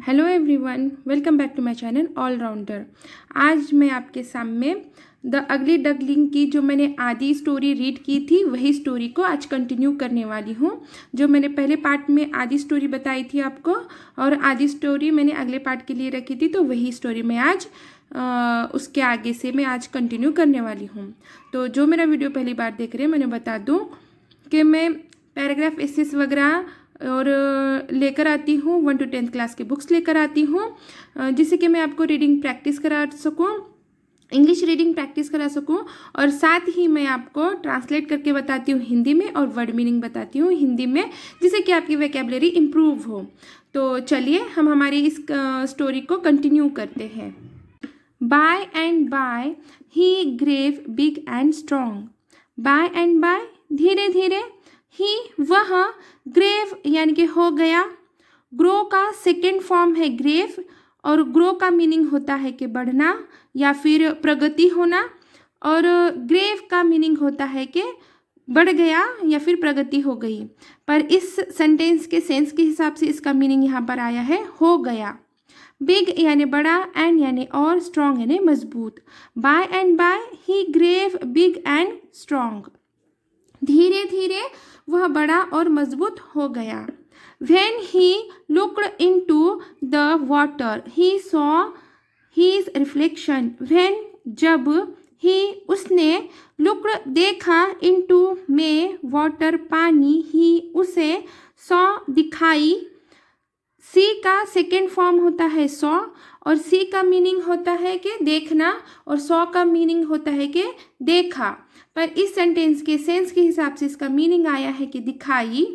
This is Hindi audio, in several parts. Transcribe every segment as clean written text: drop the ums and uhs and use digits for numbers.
Hello everyone, welcome back to my channel allrounder. आज मैं आपके सामने द अगली डकलिंग की जो मैंने आधी स्टोरी रीड की थी वही स्टोरी को आज कंटिन्यू करने वाली हूँ। जो मैंने पहले पार्ट में आधी स्टोरी बताई थी आपको और आधी स्टोरी मैंने अगले पार्ट के लिए रखी थी, तो वही स्टोरी मैं आज उसके आगे से मैं आज कंटिन्यू करने वाली हूँ। तो जो मेरा वीडियो पहली बार देख रहे हैं, मैंने बता दूँ कि मैं पैराग्राफ एसेस वगैरह और लेकर आती हूँ 1 to 10th क्लास की बुक्स लेकर आती हूँ, जिससे कि मैं आपको रीडिंग प्रैक्टिस करा सकूँ, इंग्लिश रीडिंग प्रैक्टिस करा सकूँ। और साथ ही मैं आपको ट्रांसलेट करके बताती हूँ हिंदी में और वर्ड मीनिंग बताती हूँ हिंदी में, जिससे कि आपकी वोकैबुलरी इम्प्रूव हो। तो चलिए हम हमारी इस स्टोरी को कंटिन्यू करते हैं। By and by he grew big and strong. By and by धीरे धीरे, ही वह, ग्रेव यानी कि हो गया। ग्रो का सेकेंड फॉर्म है ग्रेव, और ग्रो का मीनिंग होता है कि बढ़ना या फिर प्रगति होना, और ग्रेव का मीनिंग होता है कि बढ़ गया या फिर प्रगति हो गई। पर इस सेंटेंस के सेंस के हिसाब से इसका मीनिंग यहाँ पर आया है हो गया। बिग यानी बड़ा, एंड यानी और, स्ट्रॉन्ग यानी मजबूत। By and by he grew big and strong. धीरे धीरे वह बड़ा और मजबूत हो गया। When he looked into the water, he saw his reflection. When जब, he उसने, looked देखा, into में water पानी, he उसे, saw दिखाई। सी का सेकेंड फॉर्म होता है सॉ, और सी का मीनिंग होता है कि देखना, और सॉ का मीनिंग होता है कि देखा। पर इस सेंटेंस के सेंस के हिसाब से इसका मीनिंग आया है कि दिखाई।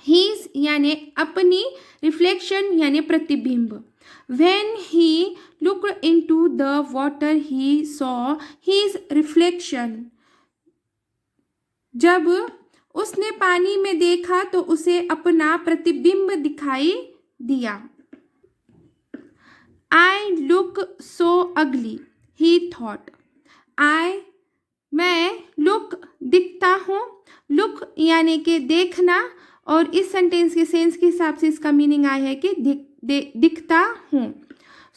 हीज यानी अपनी, रिफ्लेक्शन यानी प्रतिबिंब। When he looked into the water, he saw his reflection. जब उसने पानी में देखा तो उसे अपना प्रतिबिंब दिखाई दिया। I look so ugly, he thought. मैं, look दिखता हूँ, look यानी कि देखना, और इस सेंटेंस के सेंस के हिसाब से इसका मीनिंग आया है कि दिखता हूँ।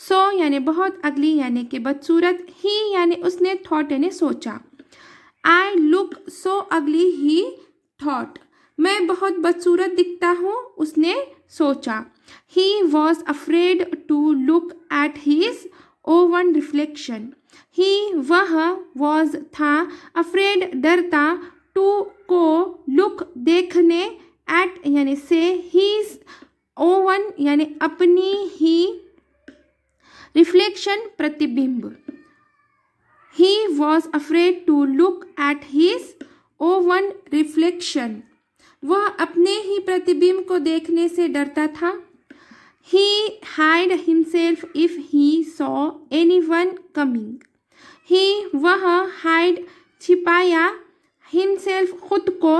सो यानी बहुत, अगली यानी कि बदसूरत, ही यानी उसने, थॉट यानी सोचा। आई लुक सो अगली ही थॉट। मैं बहुत बदसूरत दिखता हूँ, उसने सोचा। He was afraid to look at his own reflection. He वह, वॉज था, अफ्रेड डरता, टू को, लुक देखने, एट यानी से, हीज ओवन यानी अपनी ही, रिफ्लेक्शन प्रतिबिंब। He was afraid to look at his own reflection. वह अपने ही प्रतिबिंब को देखने से डरता था। He hid himself if he saw anyone coming. He वह, hide छिपाया, himself खुद को,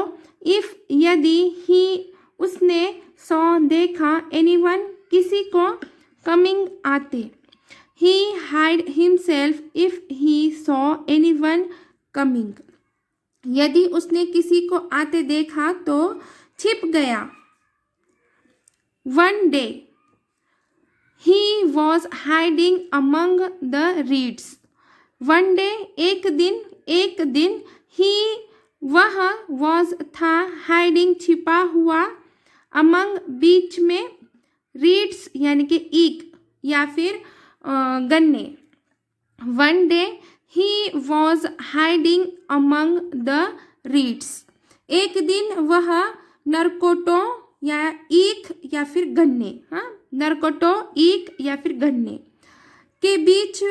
if यदि, he उसने, saw देखा, anyone किसी को, coming आते। He hid himself if he saw anyone coming. यदि उसने किसी को आते देखा तो छिप गया। One day, he was hiding among the reeds. One day, एक दिन, he वह, was था, hiding छिपा हुआ, among बीच में, reeds यानी कि ईख या फिर गन्ने। One day he was hiding among the reads. एक दिन वह नरकोटों या ईख या फिर गन्ने, नरकोटों, ईख या फिर गन्ने के बीच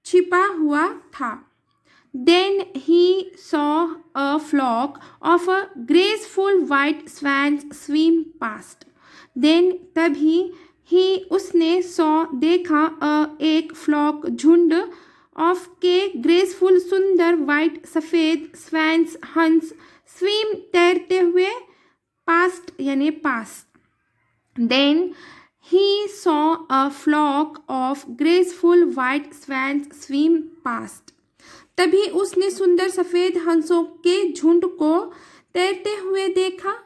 छिपा हुआ था। Then he saw a flock of a graceful white swans swim past. Then तभी, ही उसने, सॉ देखा, एक फ्लॉक झुंड, ऑफ के ग्रेसफुल सुंदर, वाइट सफ़ेद, स्वैन्स हंस, स्विम तैरते हुए, पास्ट यानी पास। Then he saw a flock of graceful white swans swim past. तभी उसने सुंदर सफ़ेद हंसों के झुंड को तैरते हुए देखा।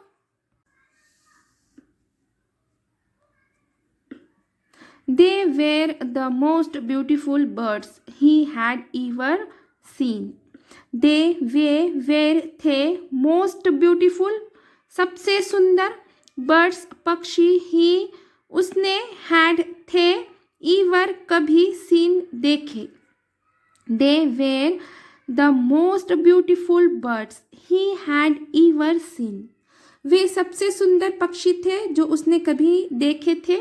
They were the most beautiful birds he had ever seen. They वे थे most beautiful सबसे सुंदर birds पक्षी ही उसने had थे ever कभी seen देखे. They were the most beautiful birds he had ever seen. वे सबसे सुंदर पक्षी थे जो उसने कभी देखे थे.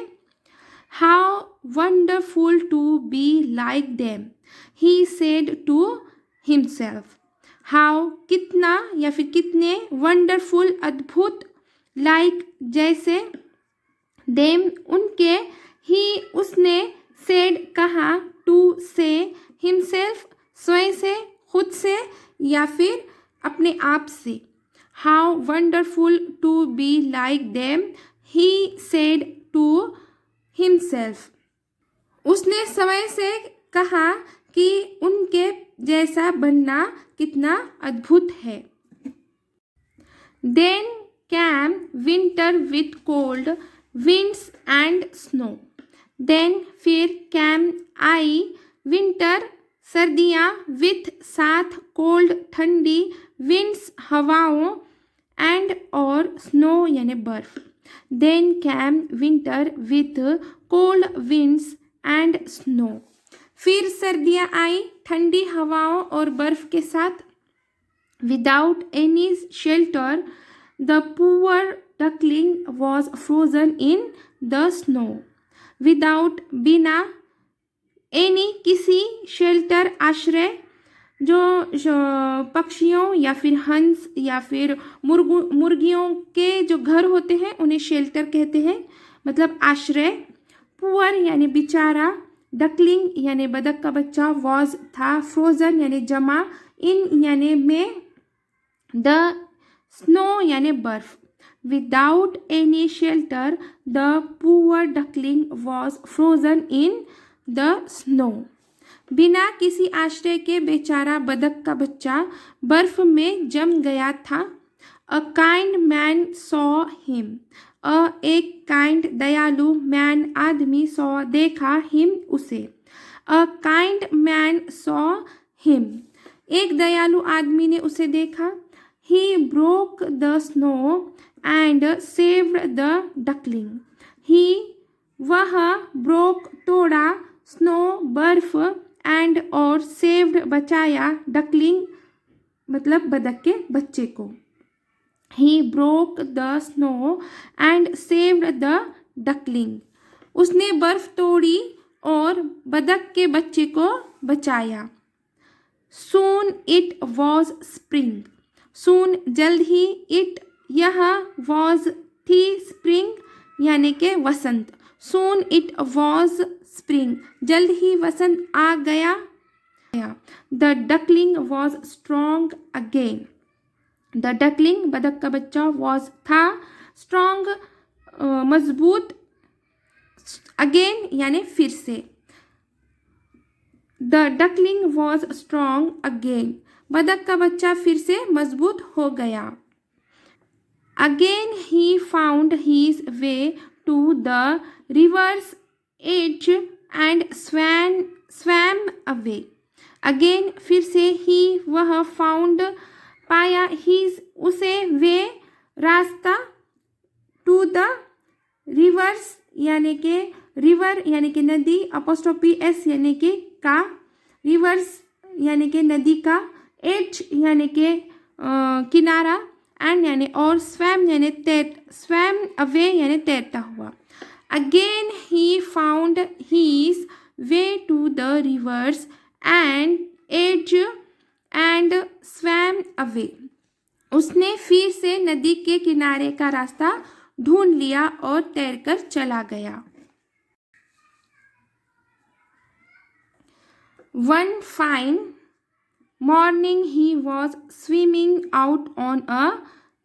How wonderful to be like them, he said to himself. How कितना या फिर कितने wonderful अद्भुत like जैसे them उनके he उसने said कहा to से himself स्वयं से खुद से या फिर अपने आप से. How wonderful to be like them, he said to himself. उसने समय से कहा कि उनके जैसा बनना कितना अद्भुत है. Then came winter with cold winds and snow. Then फिर came आई winter सर्दियाँ with साथ cold ठंडी winds हवाओं and और snow यानी बर्फ. Then came winter with cold winds and snow. फिर सर्दियाँ आई ठंडी हवाओं और बर्फ के साथ. Without any shelter, the poor duckling was frozen in the snow. Without बिना any किसी shelter आश्रय जो पक्षियों या फिर हंस या फिर मुर्गियों के जो घर होते हैं उन्हें शेल्टर कहते हैं मतलब आश्रय. पुअर यानी बेचारा, डकलिंग यानी बदक का बच्चा, वॉज था, फ्रोजन यानी जमा, इन यानी में, द स्नो यानी बर्फ. Without any shelter the poor duckling was frozen in the snow. बिना किसी आश्रय के बेचारा बदक का बच्चा बर्फ में जम गया था. A kind man saw him. एक काइंड दयालु मैन आदमी सॉ देखा हिम उसे. A kind man saw him एक दयालु आदमी ने उसे देखा. He broke the snow and saved the duckling. He वह ब्रोक तोड़ा स्नो बर्फ एंड और सेव्ड बचाया डकलिंग मतलब बदक के बच्चे को. He broke the snow and saved the duckling उसने बर्फ तोड़ी और बदक के बच्चे को बचाया. Soon it was spring. Soon जल्द ही, इट यह, वॉज थी, स्प्रिंग यानी के वसंत. सून इट वॉज स्प्रिंग जल्द ही वसंत आ गया. The duckling was strong again. The duckling बदक का बच्चा वॉज था, स्ट्रॉन्ग मजबूत, अगेन यानी फिर से. The duckling was strong again बदक का बच्चा फिर से मजबूत हो गया. Again he found his way to the river's edge and swam away. Again फिर से, ही वह, फाउंड पाया, हीज उसे, वे रास्ता, टू द रिवर्स यानी के रिवर यानी कि नदी, अपोस्ट्रोफी एस यानी कि का, रिवर्स यानी कि नदी का, एज यानी के किनारा, एंड यानी और, स्वैम यानी तैर, स्वैम अवे यानी तैरता हुआ. Again he found his way to the rivers and edge and swam away. उसने फिर से नदी के किनारे का रास्ता ढूंढ लिया और तैरकर चला गया. One fine morning he was swimming out on a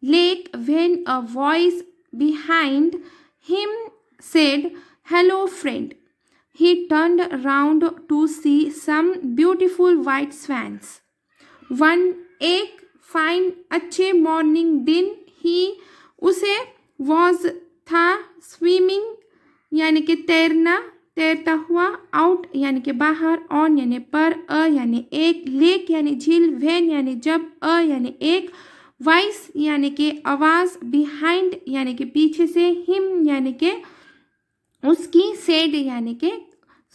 lake when a voice behind him said, "Hello, friend." He turned round to see some beautiful white swans. One एक फाइन अच्छे मॉर्निंग दिन ही उसे was था स्विमिंग यानी कि तैरना तैरता हुआ, आउट यानी कि बाहर, ऑन यानी पर, अ यानी एक, लेक यानी झील, व्हेन यानी जब, अ यानी एक, वॉइस यानी कि आवाज, बिहाइंड यानी कि पीछे से, हिम यानी कि उसकी, सेड यानी कि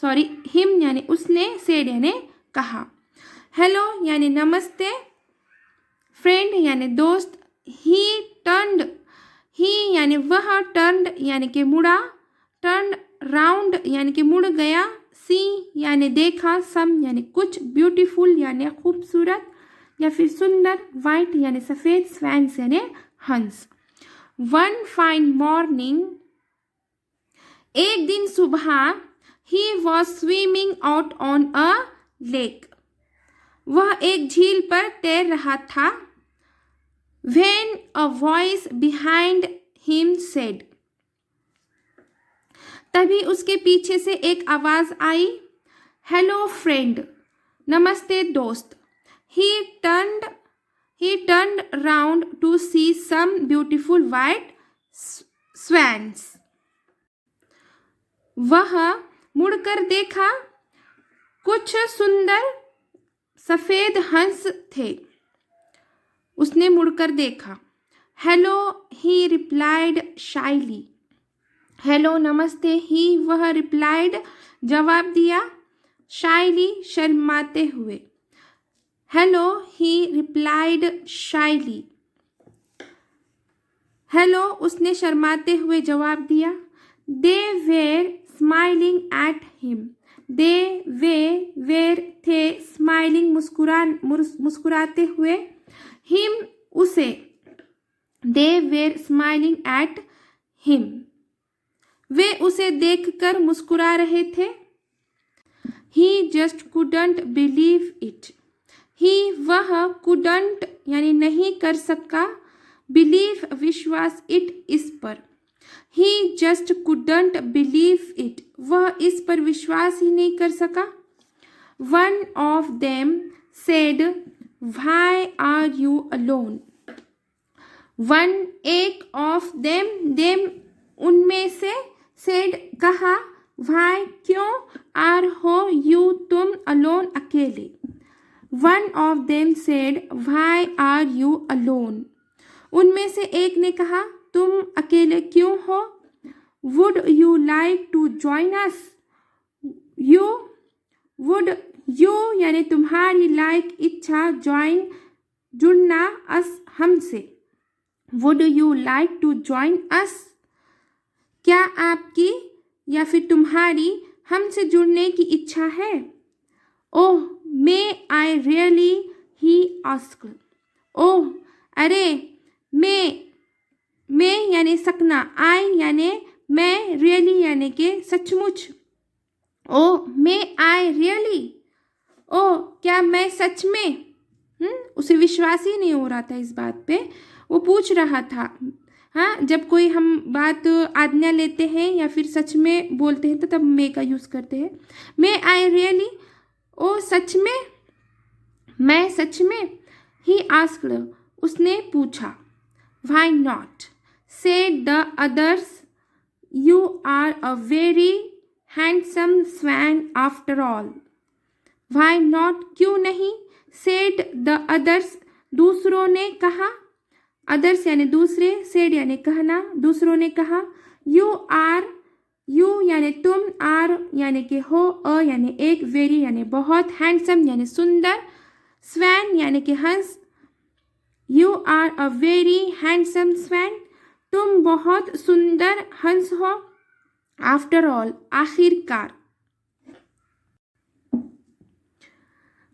हिम यानी उसने, सेड यानी कहा, हेलो यानी नमस्ते, फ्रेंड यानी दोस्त, ही टर्न्ड, ही यानी वह, टर्न्ड यानी कि मुड़ा, टर्न राउंड यानी कि मुड़ गया, सी यानी देखा, सम यानी कुछ, ब्यूटीफुल यानी खूबसूरत या फिर सुंदर, वाइट यानी सफ़ेद, स्वैन्स यानी हंस। वन फाइन मॉर्निंग, एक दिन सुबह, he was swimming out on a lake, वह एक झील पर तैर रहा था, when a voice behind him said, तभी उसके पीछे से एक आवाज आई, हेलो फ्रेंड, नमस्ते दोस्त, he turned round to see some beautiful white swans, वह मुड़कर देखा, कुछ सुंदर सफेद हंस थे, उसने मुड़कर देखा, hello he replied shyly, hello नमस्ते, ही वह रिप्लाइड जवाब दिया, शाइली शर्माते हुए, hello he replied shyly, hello उसने शर्माते हुए जवाब दिया, they were smiling at him, they were थे, स्माइलिंग मुस्कुराते हुए, हिम उसे, they were smiling at him, वे उसे देखकर मुस्कुरा रहे थे, he just couldn't believe it, he वह, कुडंट यानी नहीं कर सका, बिलीव विश्वास, इट इस पर, he just couldn't believe it, वह इस पर विश्वास ही नहीं कर सका, one of them said, why are you alone, one एक ऑफ देम उनमें से, सेड कहा, व्हाई क्यों, आर हो यू तुम, अलोन अकेले, one of them said, why are you alone, उनमें से एक ने कहा, तुम अकेले क्यों हो, would you like to join us, you would you यानी तुम्हारी, लाइक इच्छा, ज्वाइन जुड़ना, अस हमसे, would you like to join us, क्या आपकी या फिर तुम्हारी हमसे जुड़ने की इच्छा है, ओह मे आई रियली, ही आस्क्ड, ओह अरे, मैं यानी सकना, आई यानी मैं, रियली यानी कि सचमुच, ओ मे आई रियली, ओ क्या मैं सच में, उसे विश्वास ही नहीं हो रहा था इस बात पे, वो पूछ रहा था। हाँ, जब कोई हम बात आज्ञा लेते हैं या फिर सच में बोलते हैं तो तब मे का यूज़ करते हैं, मे आई रियली, ओ सच में, मैं सच में, ही आस्क्ड उसने पूछा, why not, said the others, you are a very handsome swan after all, why not क्यों नहीं, सेड द अदर्स दूसरों ने कहा, अदर्स यानी दूसरे, सेड यानी कहना, दूसरों ने कहा, यू आर, यू यानी तुम, आर यानी कि हो, अ यानी एक, वेरी यानी बहुत, हैंडसम यानी सुंदर, स्वैन यानी कि हंस, you are a very handsome swan, तुम बहुत सुंदर हंस हो, आफ्टर ऑल आखिरकार,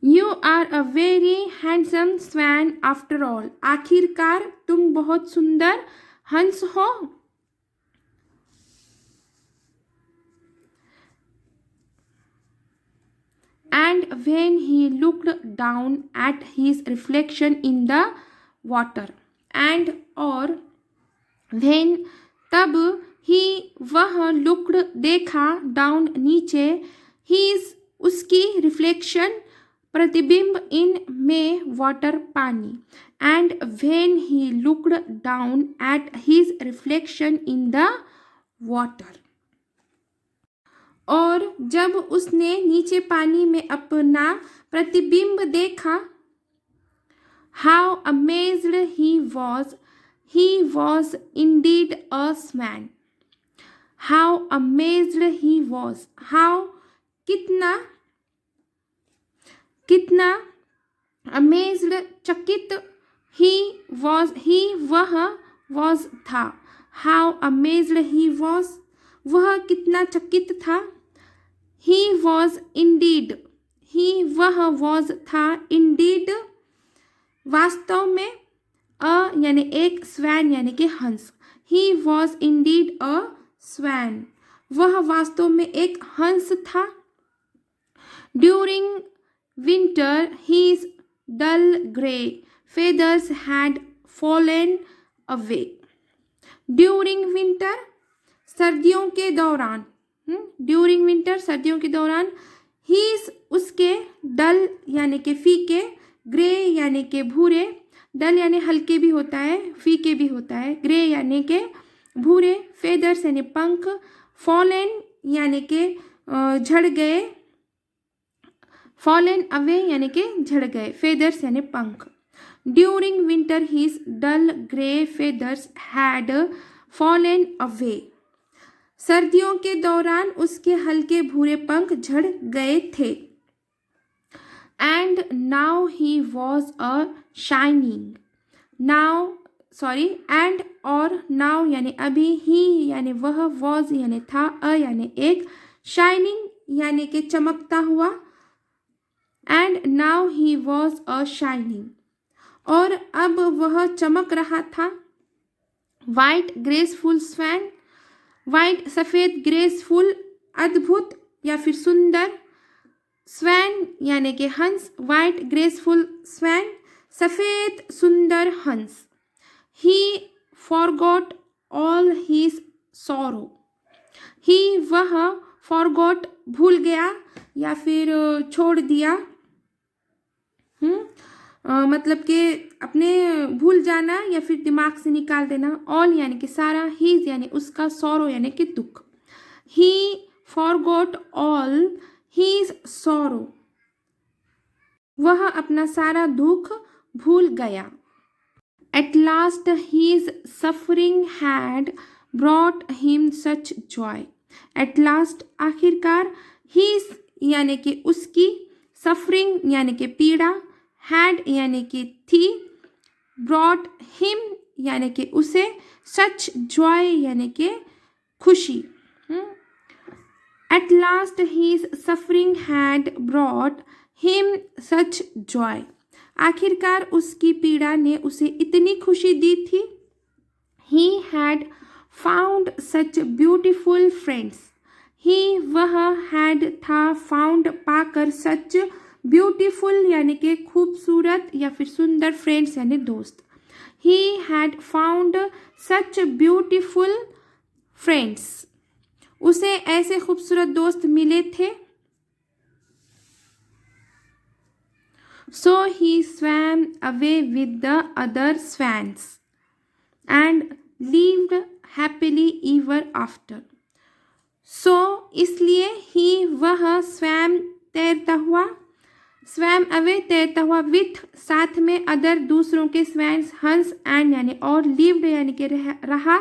you are a very handsome swan after all, आखिरकार तुम बहुत सुंदर हंस हो, and when he looked down at his reflection in the water, and और when तब, he वह, looked देखा, down नीचे, his उसकी, reflection प्रतिबिंब, in में water पानी, and when he looked down at his reflection in the water, और जब उसने नीचे पानी में अपना प्रतिबिंब देखा, how amazed he was indeed a swan. How amazed he was, how कितना अमेज्ड चकित, वह था। हाउ अमेज्ड ही वॉज, वह कितना चकित था। ही वॉज इंडीड, वह वॉज था, इंडीड वास्तव में, यानी एक, स्वैन यानी कि हंस। He was indeed a swan, वह वास्तव में एक हंस था। During winter his dull grey feathers had fallen away. During winter, सर्दियों के दौरान, ड्यूरिंग विंटर, सर्दियों के दौरान, हीज उसके, डल यानी कि फीके, ग्रे यानी कि भूरे, डल यानी हल्के भी होता है, फीके भी होता है, ग्रे यानी कि भूरे, फेदर्स यानी पंख, फॉलन यानी कि झड़ गए, फॉलन अवे यानी कि झड़ गए, फेदर्स यानी पंख। During winter his dull grey feathers had fallen away, सर्दियों के दौरान उसके हल्के भूरे पंख झड़ गए थे। And now he was a shining, and और नाउ यानी अभी, ही यानी वह, वॉज यानी था, अ यानी एक, शाइनिंग यानी कि चमकता हुआ। And now he was a shining, और अब वह चमक रहा था। वाइट ग्रेसफुल स्वैन, वाइट सफ़ेद, ग्रेसफुल अद्भुत या फिर सुंदर, स्वैन यानी कि हंस, वाइट ग्रेसफुल स्वैन, सफ़ेद सुंदर हंस। He forgot all his sorrow, he वह, फॉरगॉट भूल गया या फिर छोड़ दिया, मतलब कि अपने भूल जाना या फिर दिमाग से निकाल देना। ऑल यानी कि सारा, हीज यानी उसका, सॉरो यानी कि दुख। He forgot all his sorrow, वह अपना सारा दुख भूल गया। At last his suffering had brought him such joy, at last आखिरकार, हीज यानी कि उसकी, सफरिंग यानी कि पीड़ा, हैड यानी कि थी, ब्रॉट हिम यानी कि उसे, सच जॉय यानी कि खुशी। At last his suffering had brought him such joy, आखिरकार उसकी पीड़ा ने उसे इतनी खुशी दी थी। He had found such beautiful friends, he वह, हैड था, फाउंड पाकर, सच ब्यूटीफुल यानी कि खूबसूरत या फिर सुंदर, फ्रेंड्स यानी दोस्त। He had found such beautiful friends, उसे ऐसे खूबसूरत दोस्त मिले थे। So he swam away with the other swans and lived happily ever after. So इसलिए, ही वह, स्वैम तैरता हुआ, स्वैम अवे तैरता हुआ, विथ साथ में, अदर दूसरों के, स्वैन्स हंस, एंड यानी और, लिव्ड यानी कि रहा,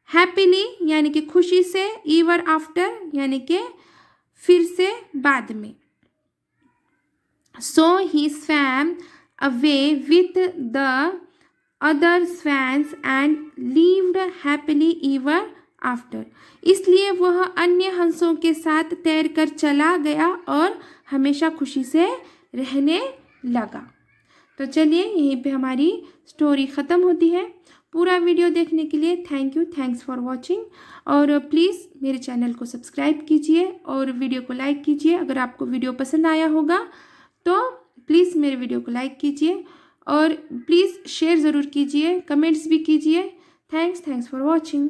हैप्पीली यानी कि खुशी से, ईवर आफ्टर यानी कि फिर से बाद में। So he swam away with the other swans and lived happily ever after, इसलिए वह अन्य हंसों के साथ तैरकर चला गया और हमेशा खुशी से रहने लगा। तो चलिए, यहीं पे हमारी स्टोरी ख़त्म होती है। पूरा वीडियो देखने के लिए थैंक्स फॉर वॉचिंग, और प्लीज़ मेरे चैनल को सब्सक्राइब कीजिए और वीडियो को लाइक कीजिए। अगर आपको वीडियो पसंद आया होगा तो प्लीज़ मेरे वीडियो को लाइक कीजिए और प्लीज़ शेयर ज़रूर कीजिए, कमेंट्स भी कीजिए। Thanks for watching.